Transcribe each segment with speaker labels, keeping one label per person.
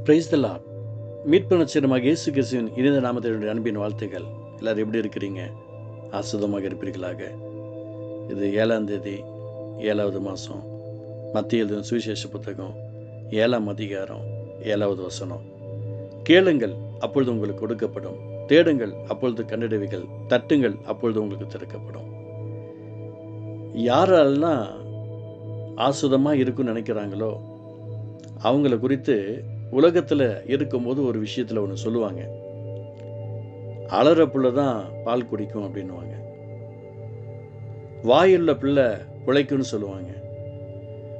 Speaker 1: Praise the Lord. மீட்பு நட்சத்திரமாக இயேசு கிறிஸ்துவின் இனித நாமத்தினுடைய அன்பின் வாழ்த்துக்கள். எல்லோரும் எப்படி இருக்கிறீங்க? ஆசுதமாக இருப்பீர்களாக. இது 7ஆம் தேதி 7வது மாதம். மத்திய எழுதின சுவிசேஷ புத்தகம் 7ஆம் அதிகாரம் 7வது வசனம். கேளுங்கள், அப்பொழுது உங்களுக்கு கொடுக்கப்படும். தேடுங்கள், அப்பொழுது கண்டடைவீர்கள். தட்டுங்கள், அப்பொழுது உங்களுக்கு திறக்கப்படும். யாரெல்லாம் ஆசுதமாக இருக்குன்னு நினைக்கிறாங்களோ அவங்கள குறித்து உலகத்தில் இருக்கும்போது ஒரு விஷயத்தில் ஒன்று சொல்லுவாங்க. அலற பிள்ளை தான் பால் குடிக்கும் அப்படின்வாங்க. வாயுள்ள பிள்ளை பிழைக்கும்னு சொல்லுவாங்க.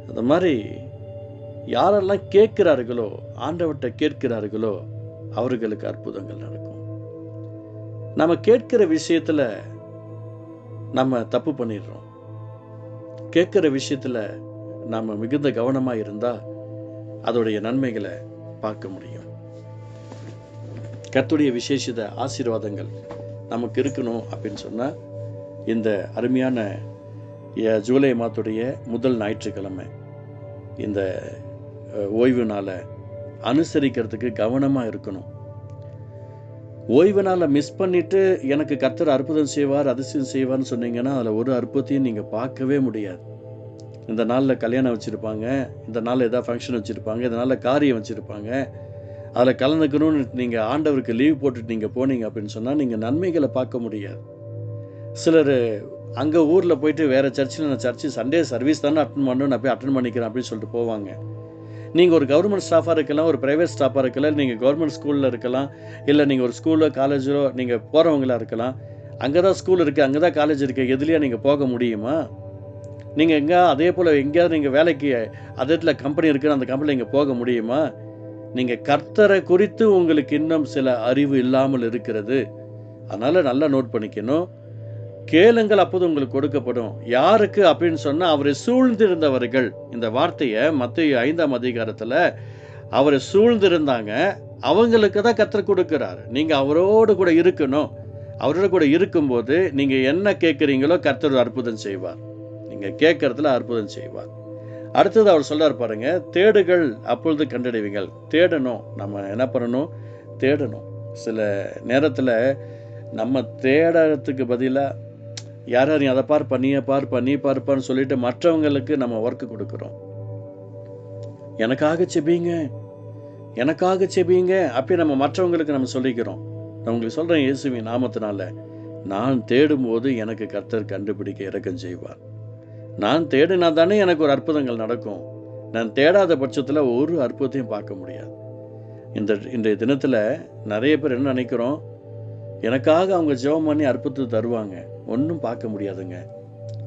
Speaker 1: அந்த மாதிரி யாரெல்லாம் கேட்கிறார்களோ, ஆண்டவர்கிட்ட கேட்கிறார்களோ அவர்களுக்கு அற்புதங்கள் நடக்கும். நம்ம கேட்கிற விஷயத்தில் நம்ம தப்பு பண்ணிடுறோம். கேட்குற விஷயத்தில் நம்ம மிகுந்த கவனமாக இருந்தால் அதோடைய நன்மைகளை பார்க்க முடியும். கர்த்தருடைய விசேஷித்த ஆசீர்வாதங்கள் நமக்கு இருக்கணும் அப்படின்னு சொன்னால் இந்த அருமையான ஜூலை மாதத்துடைய முதல் ஞாயிற்றுக்கிழமை இந்த ஓய்வு நாளை அனுசரிக்கிறதுக்கு கவனமாக இருக்கணும். ஓய்வு நாளை மிஸ் பண்ணிவிட்டு எனக்கு கர்த்தர் அற்புதம் செய்வார், அதிசயம் செய்வார்னு சொன்னீங்கன்னா அதில் ஒரு அற்புதத்தையும் நீங்கள் பார்க்கவே முடியாது. இந்த நாளில் கல்யாணம் வச்சுருப்பாங்க, இந்த நாளில் எதாவது ஃபங்க்ஷன் வச்சுருப்பாங்க, இந்த நாளில் காரியம் வச்சுருப்பாங்க. அதில் கலந்துக்கணும்னு நீங்கள் ஆண்டவருக்கு லீவ் போட்டுட்டு நீங்கள் போனீங்க அப்படின்னு சொன்னால் நீங்கள் நன்மைகளை பார்க்க முடியாது. சிலர் அங்கே ஊரில் போயிட்டு வேறு சர்ச்சில் நான் சர்ச்சு சண்டே சர்வீஸ் தானே அட்டன் பண்ணணும், நான் போய் அட்டன் பண்ணிக்கிறேன் அப்படின்னு சொல்லிட்டு போவாங்க. நீங்கள் ஒரு கவர்மெண்ட் ஸ்டாஃபாக இருக்கலாம், ஒரு ப்ரைவேட் ஸ்டாஃபாக இருக்கலாம், நீங்கள் கவர்மெண்ட் ஸ்கூலில் இருக்கலாம், இல்லை நீங்கள் ஒரு ஸ்கூலோ காலேஜோ நீங்கள் போகிறவங்களாக இருக்கலாம். அங்கே தான் ஸ்கூல் இருக்குது, அங்கே தான் காலேஜ் இருக்குது, எதுலேயா நீங்கள் போக முடியுமா? நீங்கள் எங்கே அதே போல் எங்கேயாவது நீங்கள் வேலைக்கு அதே இடத்துல கம்பெனி இருக்குன்னு அந்த கம்பெனியில் இங்கே போக முடியுமா? நீங்கள் கர்த்தரை குறித்து உங்களுக்கு இன்னும் சில அறிவு இல்லாமல் இருக்கிறது. அதனால் நல்லா நோட் பண்ணிக்கணும். கேளுங்கள், அப்போது உங்களுக்கு கொடுக்கப்படும். யாருக்கு அப்படின்னு சொன்னால் அவரை சூழ்ந்திருந்தவர்கள். இந்த வார்த்தையை மத்தேயு 5ஆம் அதிகாரத்தில் அவரை சூழ்ந்திருந்தாங்க, அவங்களுக்கு தான் கர்த்தர் கொடுக்குறாரு. நீங்கள் அவரோடு கூட இருக்கணும். அவரோட கூட இருக்கும்போது நீங்கள் என்ன கேட்குறீங்களோ கர்த்தர் அற்புதம் செய்வார். நீங்கள் கேட்கறதுல அற்புதம் செய்வார். அடுத்தது அவர் சொல்றார் பாருங்க, தேடுகள் அப்பொழுது கண்டடைவீங்கள். தேடணும். நம்ம என்ன பண்ணணும்? தேடணும். சில நேரத்தில் நம்ம தேடறதுக்கு பதிலாக யாரையும் அதை பார்ப்பா, நீ பார்ப்பான்னு சொல்லிட்டு மற்றவங்களுக்கு நம்ம ஒர்க்கு கொடுக்குறோம். எனக்காக செபிங்க, எனக்காக செபிங்க அப்படி நம்ம மற்றவங்களுக்கு நம்ம சொல்லிக்கிறோம். நான் உங்களுக்கு சொல்கிறேன், இயேசுவின் நாமத்தினால நான் தேடும்போது எனக்கு கர்த்தர் கண்டுபிடிக்க இரக்கம் செய்வார். நான் தேடினா தானே எனக்கு ஒரு அற்புதங்கள் நடக்கும். நான் தேடாத பட்சத்தில் ஒரு அற்புதத்தையும் பார்க்க முடியாது. இன்றைய தினத்தில் நிறைய பேர் என்ன நினைக்கிறோம், எனக்காக அவங்க ஜெபம் பண்ணி அற்புதத்தை தருவாங்க. ஒன்றும் பார்க்க முடியாதுங்க.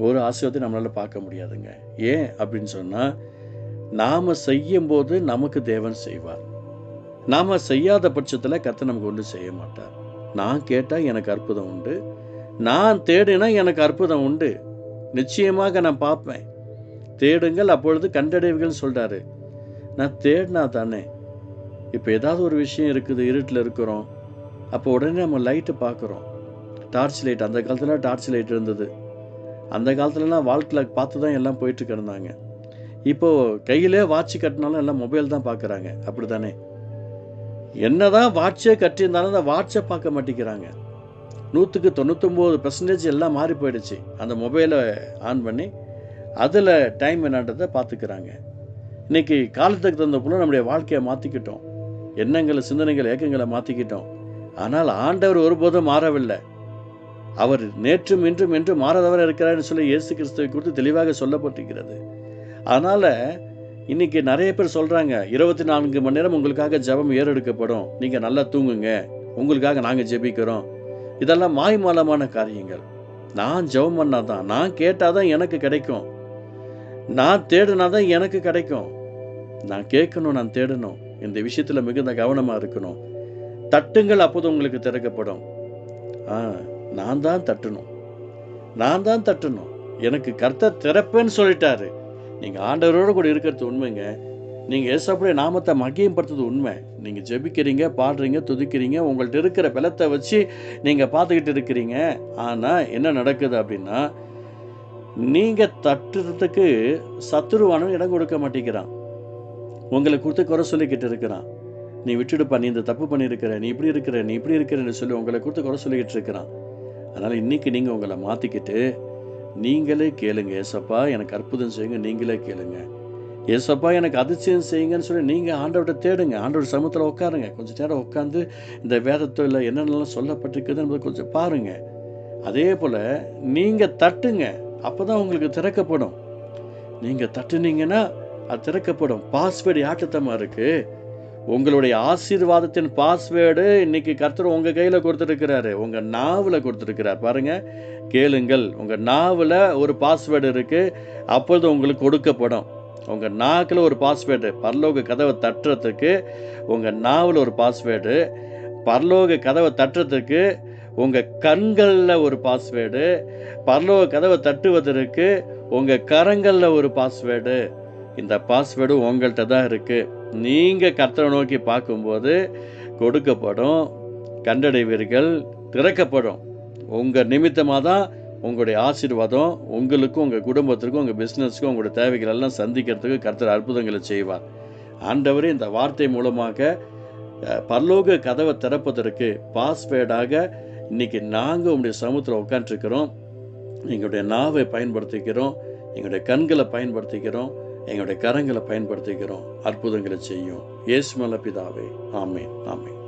Speaker 1: ஒரு ஆசீர்வாதத்தையும் நம்மளால் பார்க்க முடியாதுங்க. ஏன் அப்படின்னு சொன்னால், நாம் செய்யும்போது நமக்கு தேவன் செய்வார். நாம் செய்யாத பட்சத்தில் கர்த்தர் நமக்கு ஒன்றும் செய்ய மாட்டார். நான் கேட்டால் எனக்கு அற்புதம் உண்டு, நான் தேடினா எனக்கு அற்புதம் உண்டு. நிச்சயமாக நான் பார்ப்பேன். தேடுங்கள், அப்பொழுது கண்டடைவீர்கள் சொல்கிறாரு. நான் தேடினா தானே. இப்போ ஏதாவது ஒரு விஷயம் இருக்குது, இருட்டில் இருக்கிறோம், அப்போ உடனே நம்ம லைட்டு பார்க்குறோம். டார்ச் லைட், அந்த காலத்தில் டார்ச் லைட் இருந்தது. அந்த காலத்துலலாம் வாழ்க்கையில் பார்த்து தான் எல்லாம் போயிட்டு இருந்தாங்க. இப்போது கையிலே வாட்ச் கட்டினாலும் எல்லாம் மொபைல் தான் பார்க்குறாங்க. அப்படி தானே? என்ன தான் வாட்சே கட்டியிருந்தாலும் அந்த வாட்சை பார்க்க மாட்டேங்கிறாங்க. 99% எல்லாம் மாறி போயிடுச்சு. அந்த மொபைலை ஆன் பண்ணி அதில் டைம் என்னன்றதை பார்த்துக்கிறாங்க. இன்றைக்கி காலத்துக்கு தகுந்த போல நம்முடைய வாழ்க்கையை மாற்றிக்கிட்டோம். எண்ணங்களை, சிந்தனைகள், ஏக்கங்களை மாற்றிக்கிட்டோம். ஆனால் ஆண்டவர் ஒருபோதும் மாறவில்லை. அவர் நேற்றும் இன்றும் என்று மாறாதவர் இருக்கிறார்னு சொல்லி இயேசு கிறிஸ்துவை குறித்து தெளிவாக சொல்லப்பட்டிருக்கிறது. அதனால் இன்றைக்கி நிறைய பேர் சொல்கிறாங்க, 24 மணி நேரம் உங்களுக்காக ஜெபம் ஏறெடுக்கப்படும், நீங்கள் நல்லா தூங்குங்க, உங்களுக்காக நாங்கள் ஜெபிக்கிறோம். இதெல்லாம் மாய்மாலமான காரியங்கள். நான் ஜெபம் பண்ணாதான், நான் கேட்டாதான் எனக்கு கிடைக்கும், நான் தேடினாதான் எனக்கு கிடைக்கும். நான் கேட்கணும், நான் தேடணும். இந்த விஷயத்தில் மிகுந்த கவனமாக இருக்கணும். தட்டுங்கள், அப்போது உங்களுக்கு திறக்கப்படும். நான் தான் தட்டணும், நான் தான் தட்டணும். எனக்கு கர்த்தர் திறப்பேன்னு சொல்லிட்டாரு. நீங்கள் ஆண்டவரோடு கூட இருக்கிறது உண்மைங்க. நீங்கள் ஏசப்படைய நாமத்தை மகிமைப்படுத்துறது உண்மை. நீங்கள் ஜெபிக்கிறீங்க, பாடுறீங்க, துதிக்கிறீங்க, உங்கள்கிட்ட இருக்கிற பலத்தை வச்சு நீங்கள் பார்த்துக்கிட்டு இருக்கிறீங்க. ஆனால் என்ன நடக்குது அப்படின்னா, நீங்கள் தட்டுறதுக்கு சத்துருவானவன் இடம் கொடுக்க மாட்டேங்கிறான். உங்களை கொடுத்து குறை சொல்லிக்கிட்டு இருக்கிறான். நீ விட்டுடுப்பா, நீ இந்த தப்பு பண்ணியிருக்கிற, நீ இப்படி இருக்கிற, நீ இப்படி இருக்கிறன்னு சொல்லி உங்களை கொடுத்து குறை சொல்லிக்கிட்டு இருக்கிறான். அதனால் இன்றைக்கி நீங்கள் உங்களை மாற்றிக்கிட்டு நீங்களே கேளுங்க, ஏசப்பா எனக்கு அற்புதம் செய்யுங்க, நீங்களே கேளுங்க. ஏசப்பா எனக்கு அதிசயம் செய்யுங்கன்னு சொல்லி நீங்கள் ஆண்டவர்கிட்ட தேடுங்க. ஆண்டவர் சமூகத்தில் உட்காருங்க. கொஞ்சம் நேரம் உட்காந்து இந்த வேதத்தில் என்னென்னலாம் சொல்லப்பட்டிருக்குதுன்னு கொஞ்சம் பாருங்கள். அதே போல் நீங்கள் தட்டுங்க, அப்போ தான் உங்களுக்கு திறக்கப்படும். நீங்கள் தட்டுனீங்கன்னா அது திறக்கப்படும். பாஸ்வேர்டு யார்கிட்டமா இருக்குது? உங்களுடைய ஆசீர்வாதத்தின் பாஸ்வேர்டு இன்னைக்கு கர்த்தர் உங்கள் கையில் கொடுத்துருக்கிறாரு, உங்கள் நாவில் கொடுத்துருக்கிறார். பாருங்கள், கேளுங்கள். உங்கள் நாவில் ஒரு பாஸ்வேர்டு இருக்குது, அப்பொழுது உங்களுக்கு கொடுக்கப்படும். உங்கள் நாக்கில் ஒரு பாஸ்வேர்டு, பரலோக கதவை தட்டுறதுக்கு உங்கள் நாவில் ஒரு பாஸ்வேர்டு, பரலோக கதவை தட்டுறதுக்கு உங்கள் கண்களில் ஒரு பாஸ்வேர்டு, பரலோக கதவை தட்டுவதற்கு உங்கள் கரங்களில் ஒரு பாஸ்வேர்டு. இந்த பாஸ்வேர்டு உங்கள்கிட்ட தான் இருக்குது. நீங்கள் கர்த்தரை நோக்கி பார்க்கும்போது கொடுக்கப்படும், கண்டடைவீர்கள், திறக்கப்படும். உங்கள் நிமித்தமாக தான் உங்களுடைய ஆசீர்வாதம் உங்களுக்கும் உங்கள் குடும்பத்திற்கும் உங்கள் பிஸ்னஸுக்கும் உங்களுடைய தேவைகள் எல்லாம் சந்திக்கிறதுக்கு கர்த்தர் அற்புதங்களை செய்வார். ஆண்டவரே இந்த வார்த்தை மூலமாக பரலோக கதவை திறப்பதற்கு பாஸ்வேர்டாக இன்றைக்கி நாங்கள் உங்களுடைய சமூகத்தில் உட்காந்துருக்கிறோம். எங்களுடைய நாவை பயன்படுத்திக்கிறோம், எங்களுடைய கண்களை பயன்படுத்திக்கிறோம், எங்களுடைய கரங்களை பயன்படுத்திக்கிறோம். அற்புதங்களை செய்யும். இயேசு நல்ல பிதாவே, ஆமென், ஆமென்.